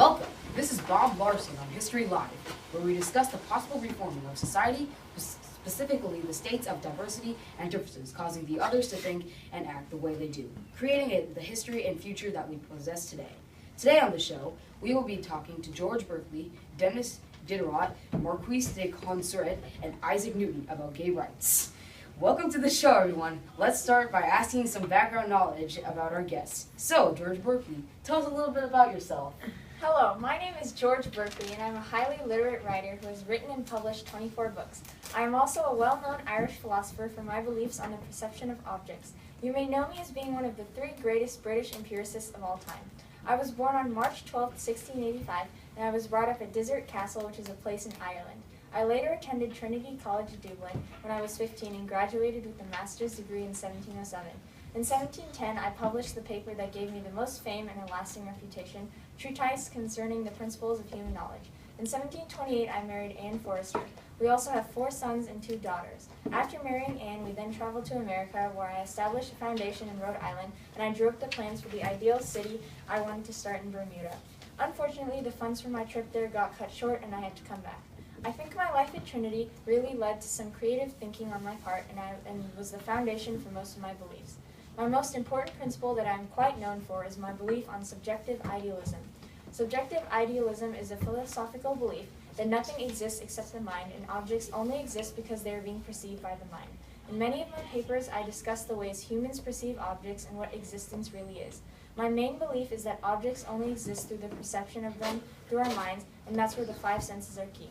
Welcome. This is Bob Larson on History Live, where we discuss the possible reforming of society, specifically the states of diversity and differences, causing the others to think and act the way they do, creating the history and future that we possess today. Today on the show, we will be talking to George Berkley, Dennis Diderot, Marquis de Condorcet, and Isaac Newton about gay rights. Welcome to the show, everyone. Let's start by asking some background knowledge about our guests. So, George Berkley, tell us a little bit about yourself. Hello, my name is George Berkley, and I'm a highly literate writer who has written and published 24 books. I am also a well-known Irish philosopher for my beliefs on the perception of objects. You may know me as being one of the three greatest British empiricists of all time. I was born on March 12, 1685, and I was brought up at Diderot Castle, which is a place in Ireland. I later attended Trinity College, Dublin, when I was 15 and graduated with a master's degree in 1707. In 1710, I published the paper that gave me the most fame and a lasting reputation, Treatise Concerning the Principles of Human Knowledge. In 1728, I married Anne Forrester. We also have 4 sons and 2 daughters. After marrying Anne, we then traveled to America, where I established a foundation in Rhode Island, and I drew up the plans for the ideal city I wanted to start in Bermuda. Unfortunately, the funds for my trip there got cut short, and I had to come back. I think my life at Trinity really led to some creative thinking on my part and was the foundation for most of my beliefs. My most important principle that I am quite known for is my belief on subjective idealism. Subjective idealism is a philosophical belief that nothing exists except the mind, and objects only exist because they are being perceived by the mind. In many of my papers, I discuss the ways humans perceive objects and what existence really is. My main belief is that objects only exist through the perception of them through our minds, and that's where the 5 senses are key.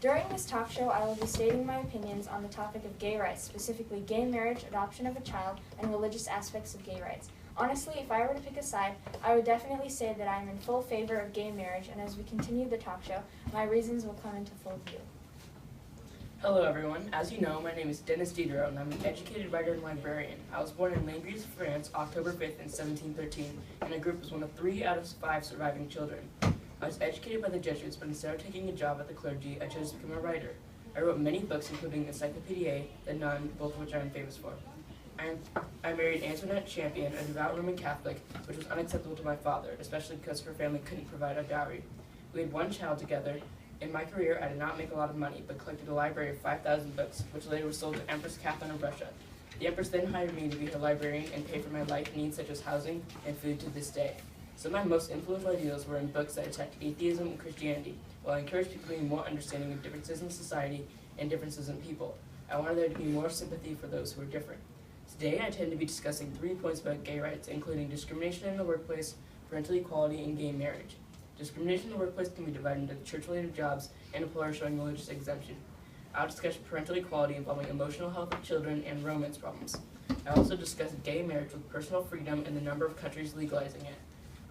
During this talk show, I will be stating my opinions on the topic of gay rights, specifically gay marriage, adoption of a child, and religious aspects of gay rights. Honestly, if I were to pick a side, I would definitely say that I am in full favor of gay marriage, and as we continue the talk show, my reasons will come into full view. Hello everyone. As you know, my name is Dennis Diderot, and I'm an educated writer and librarian. I was born in Langres, France, October 5th in 1713, and I grew up as one of 3 out of 5 surviving children. I was educated by the Jesuits, but instead of taking a job at the clergy, I chose to become a writer. I wrote many books, including Encyclopediae and Nun, both of which I am famous for. I married Antoinette Champion, a devout Roman Catholic, which was unacceptable to my father, especially because her family couldn't provide a dowry. We had 1 child together. In my career, I did not make a lot of money, but collected a library of 5,000 books, which later was sold to Empress Catherine of Russia. The Empress then hired me to be her librarian and pay for my life needs such as housing and food to this day. Some of my most influential ideas were in books that attacked atheism and Christianity, while I encouraged people to be more understanding of differences in society and differences in people. I wanted there to be more sympathy for those who are different. Today, I intend to be discussing 3 points about gay rights, including discrimination in the workplace, parental equality, and gay marriage. Discrimination in the workplace can be divided into church-related jobs and employers showing religious exemption. I'll discuss parental equality involving emotional health of children and romance problems. I'll also discuss gay marriage with personal freedom and the number of countries legalizing it.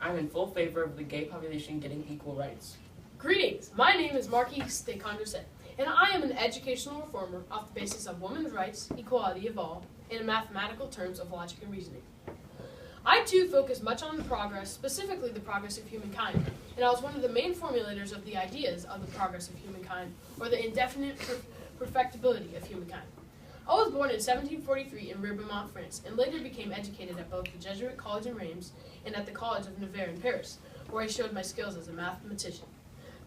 I'm in full favor of the gay population getting equal rights. Greetings, my name is Marquis de Condorcet, and I am an educational reformer off the basis of women's rights, equality of all, and in mathematical terms of logic and reasoning. I too focus much on the progress, specifically the progress of humankind, and I was one of the main formulators of the ideas of the progress of humankind, or the indefinite perfectibility of humankind. I was born in 1743 in Ribemont, France, and later became educated at both the Jesuit College in Reims and at the College of Nevers in Paris, where I showed my skills as a mathematician.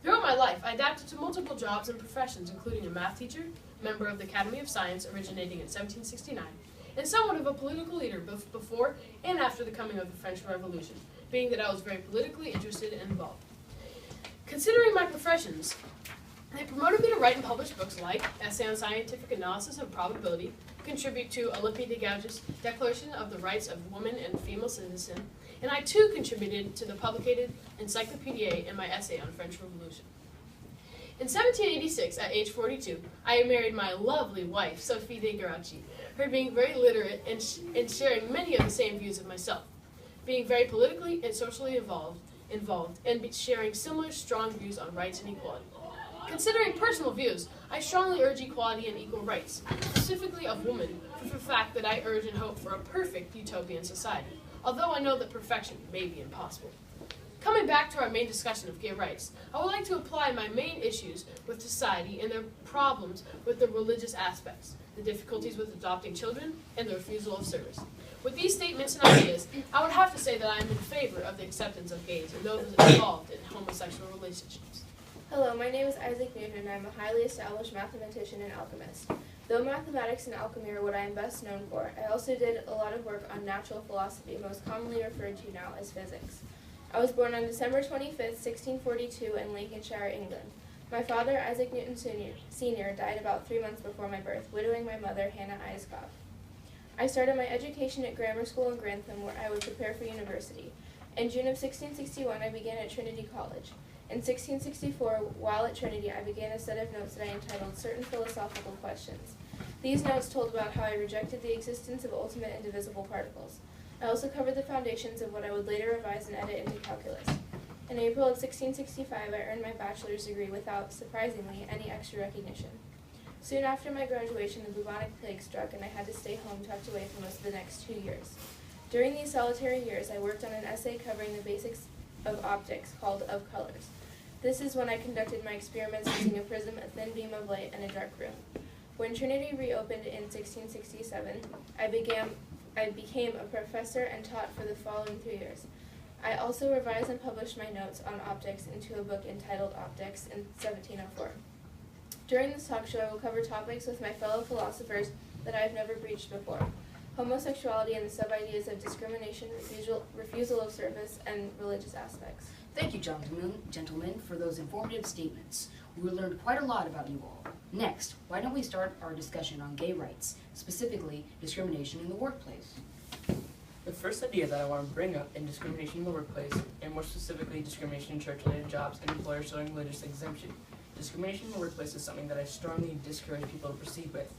Throughout my life, I adapted to multiple jobs and professions, including a math teacher, member of the Academy of Science originating in 1769, and somewhat of a political leader both before and after the coming of the French Revolution, being that I was very politically interested and involved. Considering my professions, they promoted me to write and publish books like Essay on Scientific Analysis of Probability, contribute to Olympe de Gouges' Declaration of the Rights of Woman and Female Citizen, and I too contributed to the publicated Encyclopediae in my essay on French Revolution. In 1786, at age 42, I married my lovely wife, Sophie de Garachi, her being very literate and sharing many of the same views of myself, being very politically and socially involved and sharing similar strong views on rights and equality. Considering personal views, I strongly urge equality and equal rights, specifically of women, for the fact that I urge and hope for a perfect utopian society, although I know that perfection may be impossible. Coming back to our main discussion of gay rights, I would like to apply my main issues with society and their problems with the religious aspects, the difficulties with adopting children, and the refusal of service. With these statements and ideas, I would have to say that I am in favor of the acceptance of gays and those involved in homosexual relationships. Hello, my name is Isaac Neuton, and I'm a highly established mathematician and alchemist. Though mathematics and alchemy are what I am best known for, I also did a lot of work on natural philosophy, most commonly referred to now as physics. I was born on December 25th, 1642 in Lincolnshire, England. My father, Isaac Newton Sr., died about 3 months before my birth, widowing my mother, Hannah Iscoff. I started my education at grammar school in Grantham, where I would prepare for university. In June of 1661, I began at Trinity College. In 1664, while at Trinity, I began a set of notes that I entitled Certain Philosophical Questions. These notes told about how I rejected the existence of ultimate indivisible particles. I also covered the foundations of what I would later revise and edit into calculus. In April of 1665, I earned my bachelor's degree without, surprisingly, any extra recognition. Soon after my graduation, the bubonic plague struck, and I had to stay home tucked away for most of the next 2 years. During these solitary years, I worked on an essay covering the basics of optics called Of Colors. This is when I conducted my experiments using a prism, a thin beam of light, and a dark room. When Trinity reopened in 1667, I became a professor and taught for the following 3 years. I also revised and published my notes on optics into a book entitled Optics in 1704. During this talk show, I will cover topics with my fellow philosophers that I have never breached before: homosexuality and the sub-ideas of discrimination, refusal of service, and religious aspects. Thank you, gentlemen, for those informative statements. We learned quite a lot about you all. Next, why don't we start our discussion on gay rights, specifically discrimination in the workplace? The first idea that I want to bring up in discrimination in the workplace, and more specifically discrimination in church-related jobs and employers showing religious exemption. Discrimination in the workplace is something that I strongly discourage people to proceed with.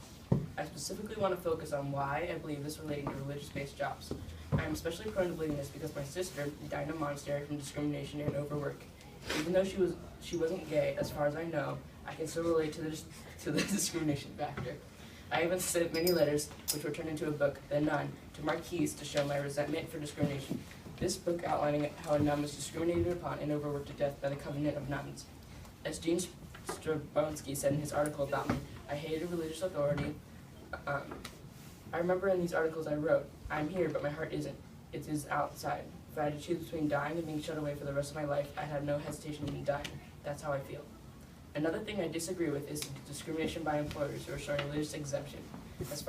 I specifically want to focus on why I believe this relating to religious-based jobs. I am especially prone to believing this because my sister died in a monastery from discrimination and overwork. Even though she wasn't gay, as far as I know, I can still relate to the discrimination factor. I even sent many letters, which were turned into a book, The Nun, to marquises to show my resentment for discrimination. This book outlining how a nun was discriminated upon and overworked to death by the Covenant of Nuns. As Gene Strabonsky said in his article about me, I hated religious authority. I remember in these articles I wrote, I'm here, but my heart isn't. It is outside. If I had to choose between dying and being shut away for the rest of my life, I'd have no hesitation in dying. That's how I feel. Another thing I disagree with is discrimination by employers who are showing religious exemption. As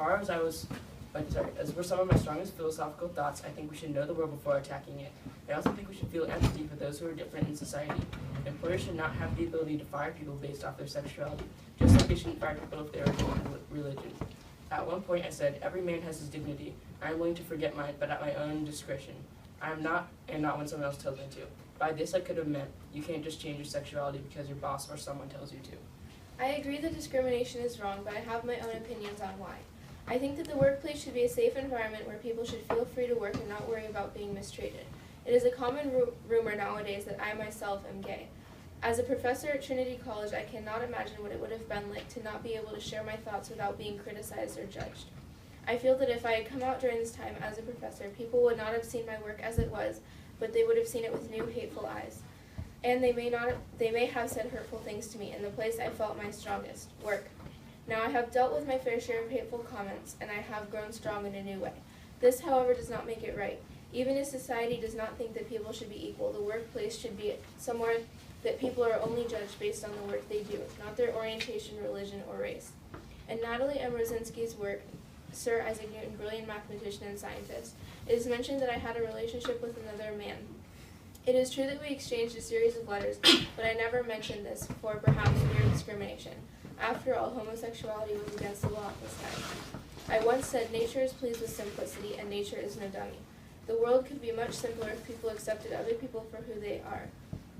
for some of my strongest philosophical thoughts, I think we should know the world before attacking it. I also think we should feel empathy for those who are different in society. Employers should not have the ability to fire people based off their sexuality, just like they shouldn't fire people if they are in religion. At one point I said, every man has his dignity. I am willing to forget mine, but at my own discretion. I am not, and not when someone else tells me to. By this I could have meant, you can't just change your sexuality because your boss or someone tells you to. I agree that discrimination is wrong, but I have my own opinions on why. I think that the workplace should be a safe environment where people should feel free to work and not worry about being mistreated. It is a common rumor nowadays that I myself am gay. As a professor at Trinity College, I cannot imagine what it would have been like to not be able to share my thoughts without being criticized or judged. I feel that if I had come out during this time as a professor, people would not have seen my work as it was, but they would have seen it with new hateful eyes. And they may have said hurtful things to me in the place I felt my strongest, work. Now I have dealt with my fair share of hateful comments, and I have grown strong in a new way. This, however, does not make it right. Even if society does not think that people should be equal, the workplace should be somewhere that people are only judged based on the work they do, not their orientation, religion, or race. In Natalie M. Rosinski's work, Sir Isaac Newton, brilliant mathematician and scientist, it is mentioned that I had a relationship with another man. It is true that we exchanged a series of letters, but I never mentioned this for perhaps fear of discrimination. After all, homosexuality was against the law at this time. I once said, nature is pleased with simplicity, and nature is no dummy. The world could be much simpler if people accepted other people for who they are.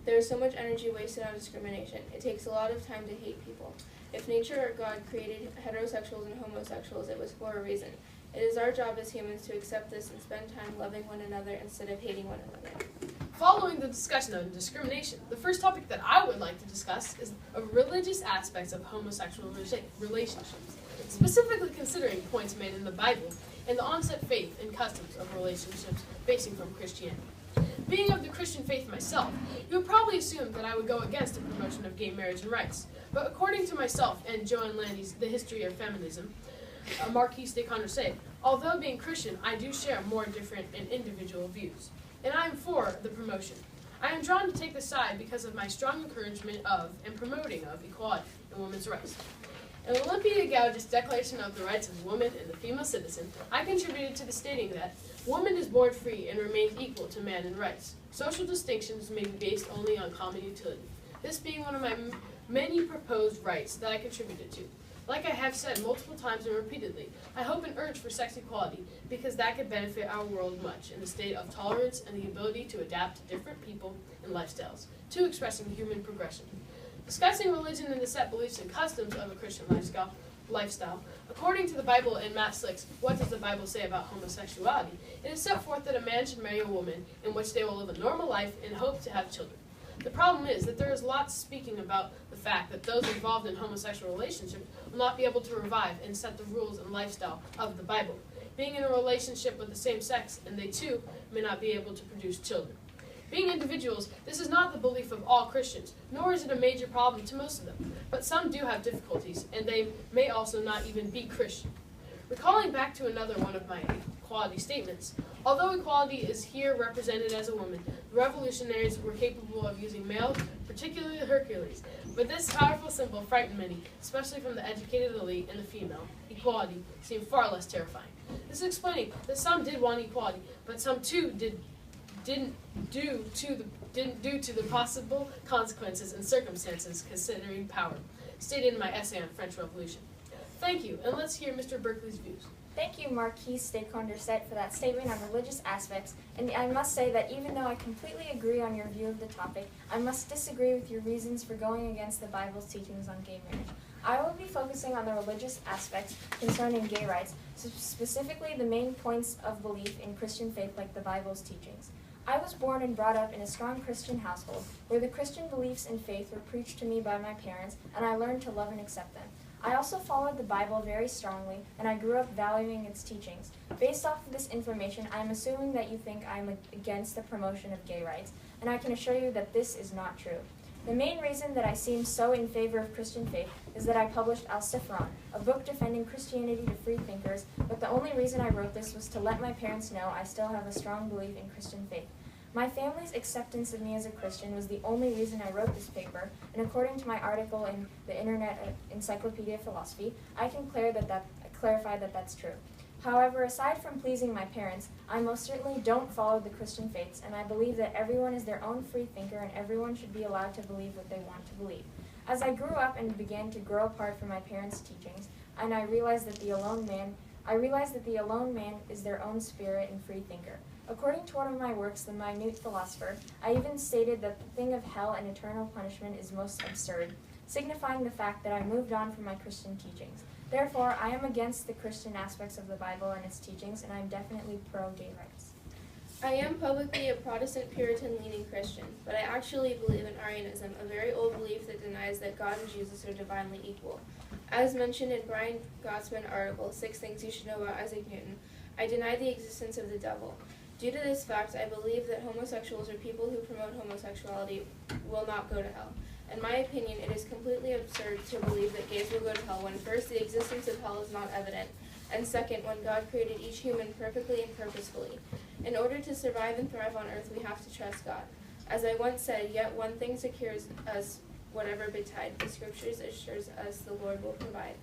There is so much energy wasted on discrimination. It takes a lot of time to hate people. If nature or God created heterosexuals and homosexuals, it was for a reason. It is our job as humans to accept this and spend time loving one another instead of hating one another. Following the discussion on discrimination, the first topic that I would like to discuss is religious aspects of homosexual relationships, specifically considering points made in the Bible and the onset faith and customs of relationships basing from Christianity. Being of the Christian faith myself, you would probably assume that I would go against the promotion of gay marriage and rights. But according to myself and Joanne Landy's The History of Feminism, Marquis de Condorcet, although being Christian, I do share more different and individual views, and I am for the promotion. I am drawn to take this side because of my strong encouragement of and promoting of equality and women's rights. In Olympia Gaudi's Declaration of the Rights of Woman and the Female Citizen, I contributed to the stating that woman is born free and remains equal to man in rights. Social distinctions may be based only on common utility. This being one of my many proposed rights that I contributed to. Like I have said multiple times and repeatedly, I hope and urge for sex equality because that could benefit our world much in the state of tolerance and the ability to adapt to different people and lifestyles, to expressing human progression. Discussing religion and the set beliefs and customs of a Christian lifestyle. According to the Bible in Matt Slick's What Does the Bible Say About Homosexuality, it is set forth that a man should marry a woman in which they will live a normal life and hope to have children. The problem is that there is lots speaking about the fact that those involved in homosexual relationships will not be able to revive and set the rules and lifestyle of the Bible, being in a relationship with the same sex, and they too may not be able to produce children. Being individuals, this is not the belief of all Christians, nor is it a major problem to most of them, but some do have difficulties, and they may also not even be Christian. Recalling back to another one of my equality statements, although equality is here represented as a woman, the revolutionaries were capable of using males, particularly Hercules, but this powerful symbol frightened many, especially from the educated elite and the female. Equality seemed far less terrifying. This is explaining that some did want equality, but some too didn't due to the possible consequences and circumstances considering power, stated in my essay on French Revolution. Thank you, and let's hear Mr. Berkley's views. Thank you, Marquis de Condorcet, for that statement on religious aspects, and I must say that even though I completely agree on your view of the topic, I must disagree with your reasons for going against the Bible's teachings on gay marriage. I will be focusing on the religious aspects concerning gay rights, specifically the main points of belief in Christian faith like the Bible's teachings. I was born and brought up in a strong Christian household, where the Christian beliefs and faith were preached to me by my parents, and I learned to love and accept them. I also followed the Bible very strongly, and I grew up valuing its teachings. Based off of this information, I am assuming that you think I am against the promotion of gay rights, and I can assure you that this is not true. The main reason that I seem so in favor of Christian faith is that I published Al-Sifron, a book defending Christianity to free thinkers, but the only reason I wrote this was to let my parents know I still have a strong belief in Christian faith. My family's acceptance of me as a Christian was the only reason I wrote this paper, and according to my article in the Internet Encyclopedia of Philosophy, I can clarify that that's true. However, aside from pleasing my parents, I most certainly don't follow the Christian faiths, and I believe that everyone is their own free thinker and everyone should be allowed to believe what they want to believe. As I grew up and began to grow apart from my parents' teachings, and I realized that the alone man is their own spirit and free thinker. According to one of my works, The Minute Philosopher, I even stated that the thing of hell and eternal punishment is most absurd, signifying the fact that I moved on from my Christian teachings. Therefore, I am against the Christian aspects of the Bible and its teachings, and I am definitely pro-gay rights. I am publicly a Protestant Puritan-leaning Christian, but I actually believe in Arianism, a very old belief that denies that God and Jesus are divinely equal. As mentioned in Brian Gottsman's article, 6 Things You Should Know About Isaac Newton, I deny the existence of the devil. Due to this fact, I believe that homosexuals or people who promote homosexuality will not go to hell. In my opinion, it is completely absurd to believe that gays will go to hell when first, the existence of hell is not evident, and second, when God created each human perfectly and purposefully. In order to survive and thrive on earth, we have to trust God. As I once said, yet one thing secures us whatever betide. The scriptures assures us the Lord will provide.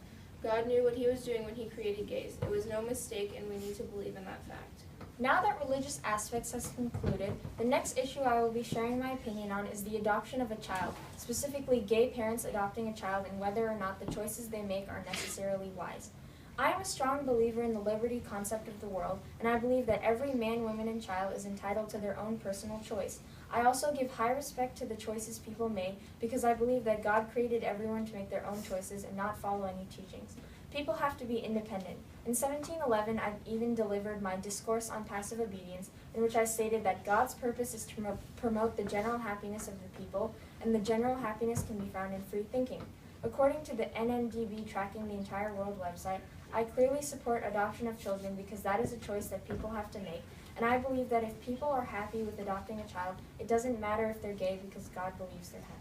God knew what he was doing when he created gays. It was no mistake, and we need to believe in that fact. Now that religious aspects has concluded, the next issue I will be sharing my opinion on is the adoption of a child, specifically gay parents adopting a child and whether or not the choices they make are necessarily wise. I am a strong believer in the liberty concept of the world, and I believe that every man, woman, and child is entitled to their own personal choice. I also give high respect to the choices people made because I believe that God created everyone to make their own choices and not follow any teachings. People have to be independent. In 1711, I even delivered my Discourse on Passive Obedience, in which I stated that God's purpose is to promote the general happiness of the people, and the general happiness can be found in free thinking. According to the NNDB Tracking the Entire World website, I clearly support adoption of children because that is a choice that people have to make, and I believe that if people are happy with adopting a child, it doesn't matter if they're gay because God believes they're happy.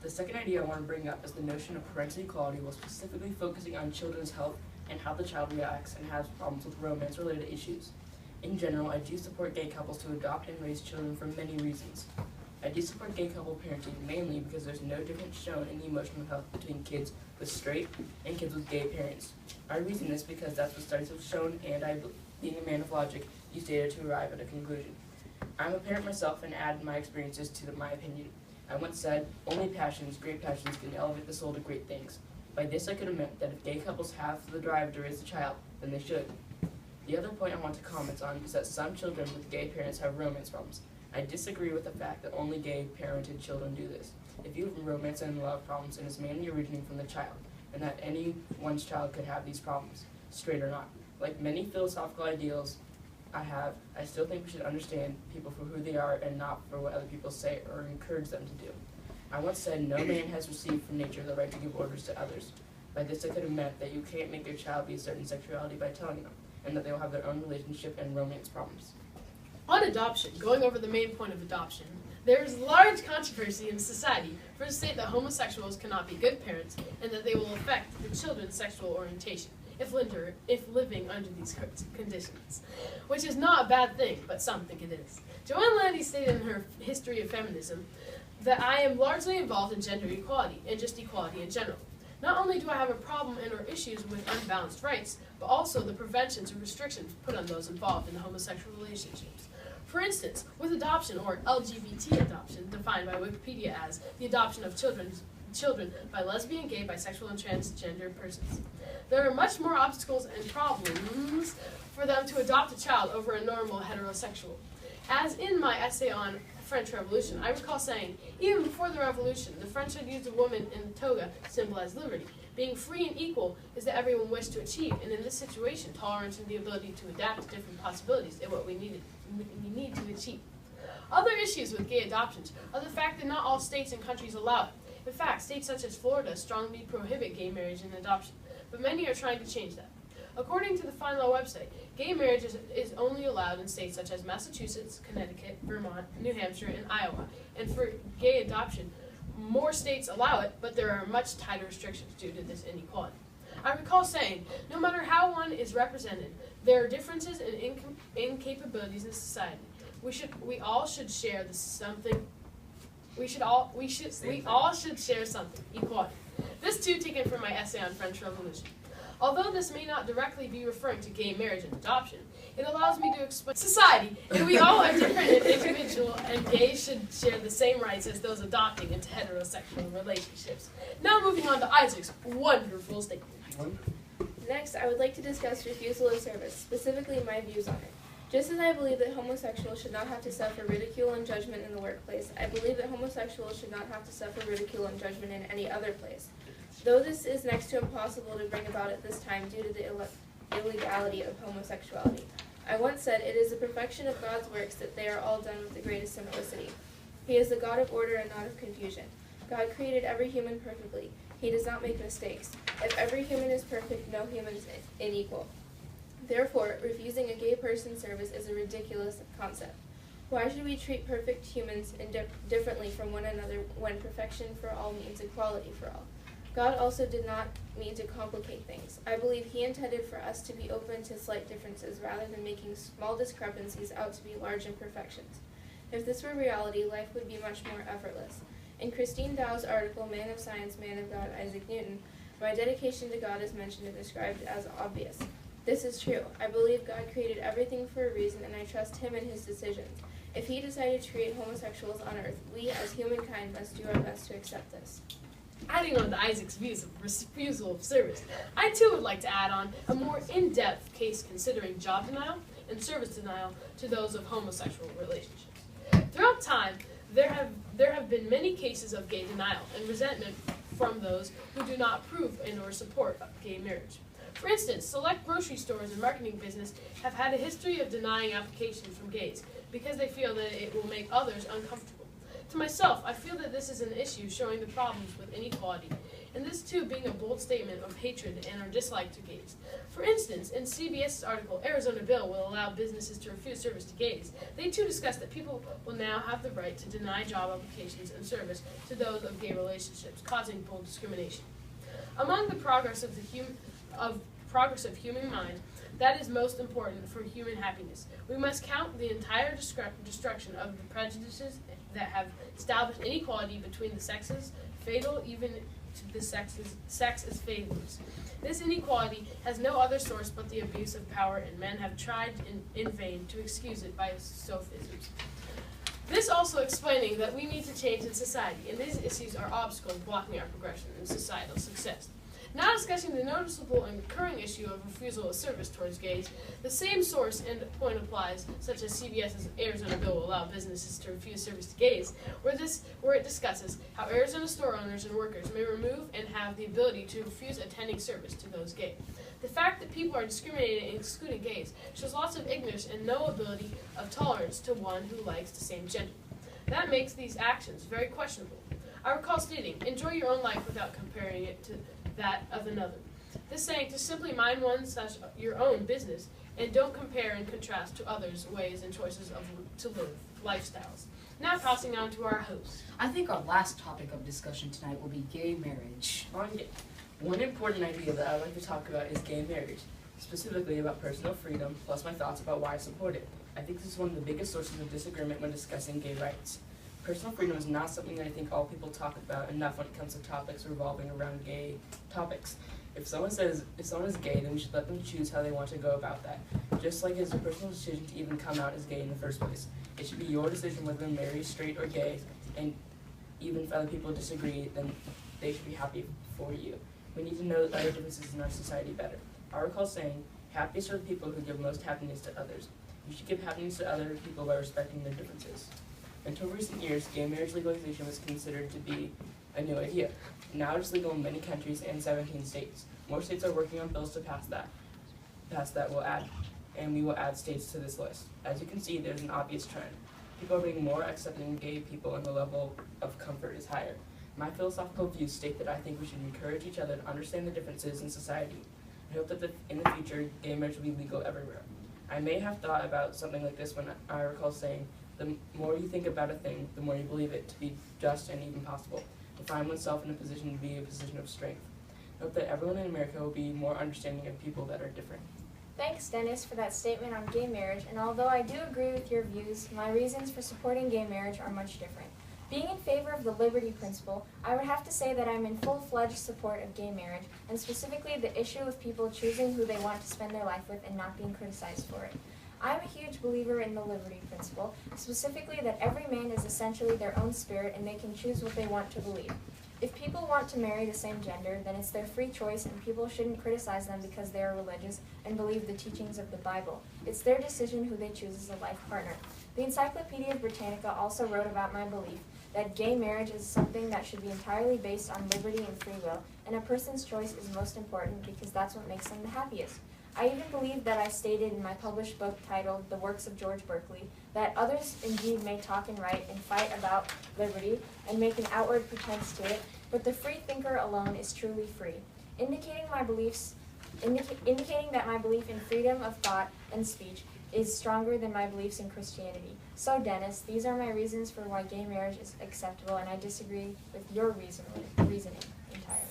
The second idea I want to bring up is the notion of parental equality, while specifically focusing on children's health and how the child reacts and has problems with romance-related issues. In general, I do support gay couples to adopt and raise children for many reasons. I do support gay couple parenting mainly because there's no difference shown in the emotional health between kids with straight and kids with gay parents. I reason this because that's what studies have shown, and I, being a man of logic, use data to arrive at a conclusion. I'm a parent myself and add my experiences to my opinion. I once said, only passions, great passions, can elevate the soul to great things. By this I could have meant that if gay couples have the drive to raise a child, then they should. The other point I want to comment on is that some children with gay parents have romance problems. I disagree with the fact that only gay parented children do this. If you have romance and love problems, it is mainly originating from the child, and that anyone's child could have these problems, straight or not. Like many philosophical ideals I still think we should understand people for who they are and not for what other people say or encourage them to do. I once said no man has received from nature the right to give orders to others. By this I could have meant that you can't make your child be a certain sexuality by telling them, and that they will have their own relationship and romance problems. On adoption, going over the main point of adoption, there is large controversy in society for the state that homosexuals cannot be good parents and that they will affect the children's sexual orientation if living under these conditions, which is not a bad thing, but some think it is. Joanne Landy stated in her History of Feminism that I am largely involved in gender equality and just equality in general. Not only do I have a problem and or issues with unbalanced rights, but also the preventions or restrictions put on those involved in homosexual relationships. For instance, with adoption, or LGBT adoption, defined by Wikipedia as the adoption of children by lesbian, gay, bisexual, and transgender persons. There are much more obstacles and problems for them to adopt a child over a normal heterosexual. As in my essay on French Revolution, I recall saying, even before the Revolution, the French had used a woman in the toga to symbolize liberty. Being free and equal is that everyone wished to achieve, and in this situation, tolerance and the ability to adapt to different possibilities is what we need to achieve. Other issues with gay adoptions are the fact that not all states and countries allow it. In fact, states such as Florida strongly prohibit gay marriage and adoption, but many are trying to change that. According to the Fine Law website, gay marriage is only allowed in states such as Massachusetts, Connecticut, Vermont, New Hampshire, and Iowa. And for gay adoption, more states allow it, but there are much tighter restrictions due to this inequality. I recall saying, no matter how one is represented, there are differences in incapabilities in society. We all should share something. We all should share something. Equality. This too taken from my essay on French Revolution. Although this may not directly be referring to gay marriage and adoption, it allows me to explain society, and we all are different and individual, and gays should share the same rights as those adopting into heterosexual relationships. Now moving on to Isaac's wonderful statement. Next, I would like to discuss refusal of service, specifically my views on it. Just as I believe that homosexuals should not have to suffer ridicule and judgment in the workplace, I believe that homosexuals should not have to suffer ridicule and judgment in any other place. Though this is next to impossible to bring about at this time due to the illegality of homosexuality. I once said, it is the perfection of God's works that they are all done with the greatest simplicity. He is the God of order and not of confusion. God created every human perfectly. He does not make mistakes. If every human is perfect, no human is unequal. Therefore, refusing a gay person service is a ridiculous concept. Why should we treat perfect humans differently from one another when perfection for all means equality for all? God also did not mean to complicate things. I believe He intended for us to be open to slight differences rather than making small discrepancies out to be large imperfections. If this were reality, life would be much more effortless. In Christine Dow's article, Man of Science, Man of God, Isaac Newton, my dedication to God is mentioned and described as obvious. This is true. I believe God created everything for a reason, and I trust Him in His decisions. If He decided to create homosexuals on earth, we as humankind must do our best to accept this. Adding on to Isaac's views of refusal of service, I too would like to add on a more in-depth case considering job denial and service denial to those of homosexual relationships. Throughout time, there have been many cases of gay denial and resentment from those who do not approve and or support gay marriage. For instance, select grocery stores and marketing business have had a history of denying applications from gays because they feel that it will make others uncomfortable. To myself, I feel that this is an issue showing the problems with inequality, and this too being a bold statement of hatred and or dislike to gays. For instance, in CBS's article, Arizona Bill Will Allow Businesses to Refuse Service to Gays, they too discuss that people will now have the right to deny job applications and service to those of gay relationships, causing bold discrimination. Among the progress of human mind, that is most important for human happiness. We must count the entire destruction of the prejudices that have established inequality between the sexes, fatal even to the sex as failures. This inequality has no other source but the abuse of power, and men have tried in vain to excuse it by sophisms. This also explaining that we need to change in society, and these issues are obstacles blocking our progression in societal success. Now discussing the noticeable and recurring issue of refusal of service towards gays, the same source and point applies, such as CBS's Arizona bill will allow businesses to refuse service to gays, where it discusses how Arizona store owners and workers may remove and have the ability to refuse attending service to those gay. The fact that people are discriminating and excluding gays shows lots of ignorance and no ability of tolerance to one who likes the same gender. That makes these actions very questionable. I recall stating, enjoy your own life without comparing it to that of another. This saying to simply mind your own business and don't compare and contrast to others' ways and choices to live, lifestyles. Now passing on to our host. I think our last topic of discussion tonight will be gay marriage. One important idea that I'd like to talk about is gay marriage, specifically about personal freedom, plus my thoughts about why I support it. I think this is one of the biggest sources of disagreement when discussing gay rights. Personal freedom is not something that I think all people talk about enough when it comes to topics revolving around gay topics. If someone is gay, then we should let them choose how they want to go about that. Just like it's a personal decision to even come out as gay in the first place. It should be your decision whether to marry straight or gay, and even if other people disagree, then they should be happy for you. We need to know other differences in our society better. I recall saying, happiest are the people who give most happiness to others. You should give happiness to other people by respecting their differences. Until recent years, gay marriage legalization was considered to be a new idea. Now it is legal in many countries and 17 states. More states are working on bills to pass that we will add states to this list. As you can see, there's an obvious trend. People are being more accepting of gay people and the level of comfort is higher. My philosophical views state that I think we should encourage each other to understand the differences in society. I hope that in the future, gay marriage will be legal everywhere. I may have thought about something like this when I recall saying, the more you think about a thing, the more you believe it to be just and even possible. To find oneself in a position to be a position of strength. I hope that everyone in America will be more understanding of people that are different. Thanks, Dennis, for that statement on gay marriage, and although I do agree with your views, my reasons for supporting gay marriage are much different. Being in favor of the liberty principle, I would have to say that I'm in full-fledged support of gay marriage, and specifically the issue of people choosing who they want to spend their life with and not being criticized for it. I'm a huge believer in the liberty principle, specifically that every man is essentially their own spirit and they can choose what they want to believe. If people want to marry the same gender, then it's their free choice and people shouldn't criticize them because they are religious and believe the teachings of the Bible. It's their decision who they choose as a life partner. The Encyclopedia Britannica also wrote about my belief that gay marriage is something that should be entirely based on liberty and free will, and a person's choice is most important because that's what makes them the happiest. I even believe that I stated in my published book titled The Works of George Berkley that others indeed may talk and write and fight about liberty and make an outward pretense to it, but the free thinker alone is truly free, indicating that my belief in freedom of thought and speech is stronger than my beliefs in Christianity. So, Dennis, these are my reasons for why gay marriage is acceptable, and I disagree with your reasoning entirely.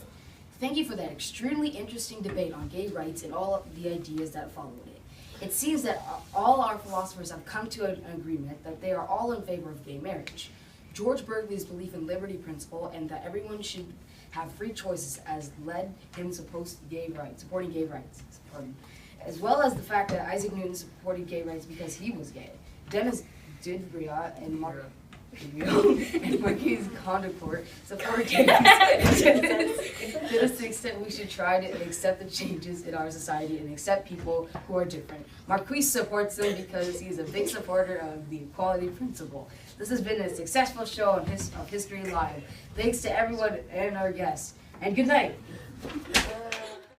Thank you for that extremely interesting debate on gay rights and all of the ideas that followed it. It seems that all our philosophers have come to an agreement that they are all in favor of gay marriage. George Berkeley's belief in liberty principle and that everyone should have free choices has led him supporting gay rights, as well as the fact that Isaac Newton supported gay rights because he was gay. Dennis Diderot and Marquis Condorcet supported gay rights to the extent we should try to accept the changes in our society and accept people who are different. Marquis supports them because he's a big supporter of the equality principle. This has been a successful show of History Live. Thanks to everyone and our guests. And good night.